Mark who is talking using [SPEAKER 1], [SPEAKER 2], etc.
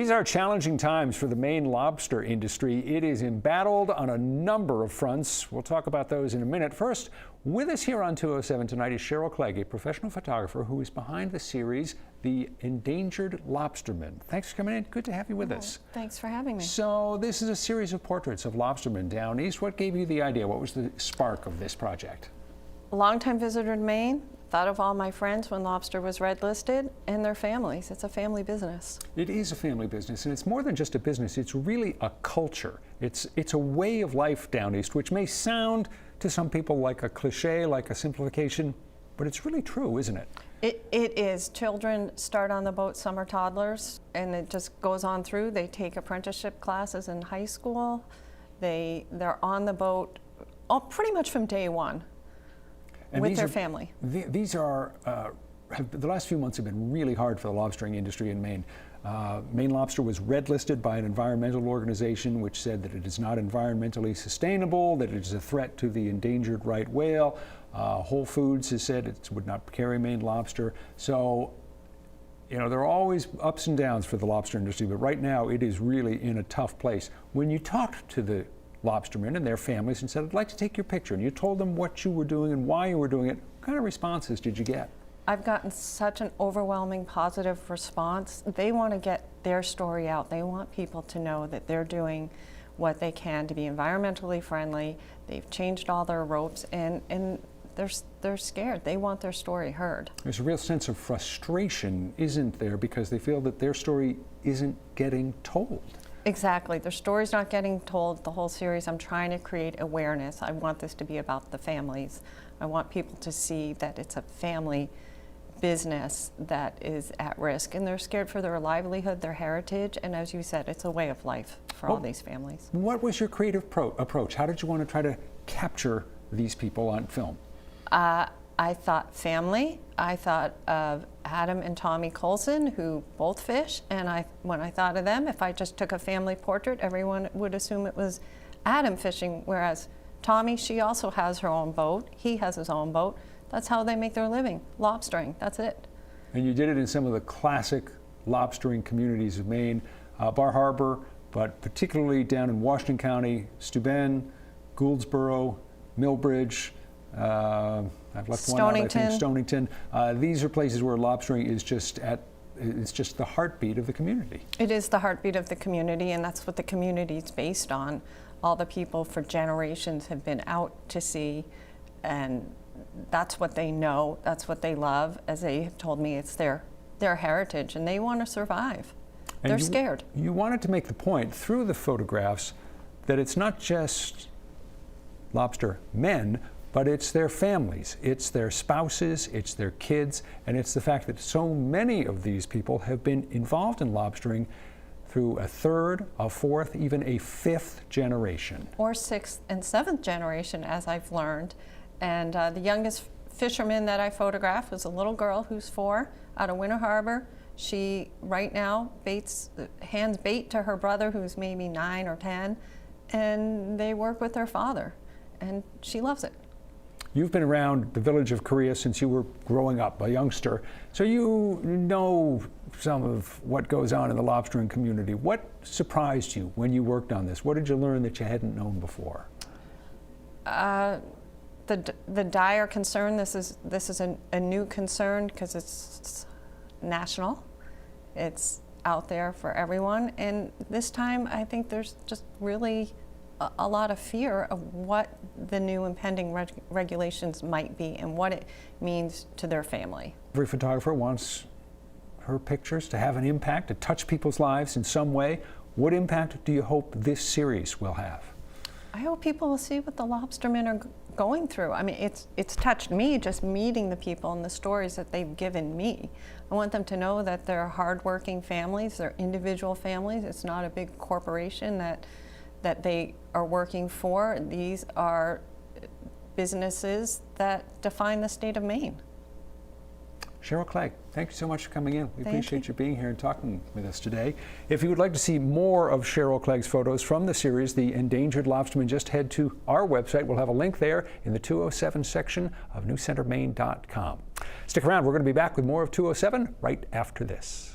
[SPEAKER 1] These are challenging times for the Maine lobster industry. It is embattled on a number of fronts. We'll talk about those in a minute. First, with us here on 207 tonight is Cheryl Clegg, a professional photographer who is behind the series, The Endangered Lobstermen. Thanks for coming in. Good to have you with us.
[SPEAKER 2] Thanks for having me.
[SPEAKER 1] So this is a series of portraits of lobstermen down east. What gave you the idea? What was the spark of this project?
[SPEAKER 2] A longtime visitor to Maine. Thought of all my friends when lobster was red listed and their families. It's a family business.
[SPEAKER 1] It is a family business, and it's more than just a business. It's really a culture. It's a way of life down east, which may sound to some people like a cliche, like a simplification, but it's really true, isn't it?
[SPEAKER 2] It is. Children start on the boat, some are toddlers, and it just goes on through. They take apprenticeship classes in high school. They're on the boat pretty much from day one. And with their family.
[SPEAKER 1] These are, the last few months have been really hard for the lobstering industry in Maine. Maine lobster was red listed by an environmental organization which said that it is not environmentally sustainable, that it is a threat to the endangered right whale. Whole Foods has said it would not carry Maine lobster. So, you know, there are always ups and downs for the lobster industry, but right now it is really in a tough place. When you talked to the lobstermen and their families and said, I'd like to take your picture, and you told them what you were doing and why you were doing it, what kind of responses did you get?
[SPEAKER 2] I've gotten such an overwhelming positive response. They want to get their story out. They want people to know that they're doing what they can to be environmentally friendly. They've changed all their ropes, and they're scared. They want their story heard. There's
[SPEAKER 1] a real sense of frustration, isn't there, because they feel that their story isn't getting told.
[SPEAKER 2] Exactly. Their story's not getting told. The whole series, I'm trying to create awareness. I want this to be about the families. I want people to see that it's a family business that is at risk, and they're scared for their livelihood, their heritage, and as you said, it's a way of life for all these families.
[SPEAKER 1] What was your creative approach? How did you want to try to capture these people on film?
[SPEAKER 2] I thought family. I thought of Adam and Tommy Colson, who both fish, and when I thought of them, if I just took a family portrait, everyone would assume it was Adam fishing, whereas Tommy, she also has her own boat. He has his own boat. That's how they make their living, lobstering. That's it.
[SPEAKER 1] And you did it in some of the classic lobstering communities of Maine, Bar Harbor, but particularly down in Washington County, Steuben, Gouldsboro, Millbridge, I've left one out, I think, Stonington. These are places where lobstering is it's just the heartbeat of the community.
[SPEAKER 2] It is the heartbeat of the community, and that's what the community is based on. All the people for generations have been out to sea, and that's what they know, that's what they love. As they have told me, it's their heritage, and they want to survive. They're scared.
[SPEAKER 1] You wanted to make the point through the photographs that it's not just lobster men, but it's their families, it's their spouses, it's their kids, and it's the fact that so many of these people have been involved in lobstering through a third, a fourth, even a fifth generation.
[SPEAKER 2] Or sixth and seventh generation, as I've learned. And the youngest fisherman that I photographed was a little girl who's 4 out of Winter Harbor. She, right now, hands bait to her brother who's maybe 9 or 10, and they work with their father, and she loves it.
[SPEAKER 1] You've been around the village of Korea since you were growing up, a youngster, so you know some of what goes on in the lobstering community. What surprised you when you worked on this? What did you learn that you hadn't known before?
[SPEAKER 2] The dire concern. This is a new concern because it's national. It's out there for everyone, and this time I think there's just really a lot of fear of what the new impending regulations might be and what it means to their family.
[SPEAKER 1] Every photographer wants her pictures to have an impact, to touch people's lives in some way. What impact do you hope this series will have?
[SPEAKER 2] I hope people will see what the lobstermen are going through. I mean, it's touched me just meeting the people and the stories that they've given me. I want them to know that they're hardworking families, they're individual families. It's not a big corporation that they are working for. These are businesses that define the state of Maine.
[SPEAKER 1] Cheryl Clegg, thank you so much for coming in. We appreciate you being here and talking with us today. If you would like to see more of Cheryl Clegg's photos from the series, The Endangered Lobstermen, just head to our website. We'll have a link there in the 207 section of newscentermaine.com. Stick around. We're going to be back with more of 207 right after this.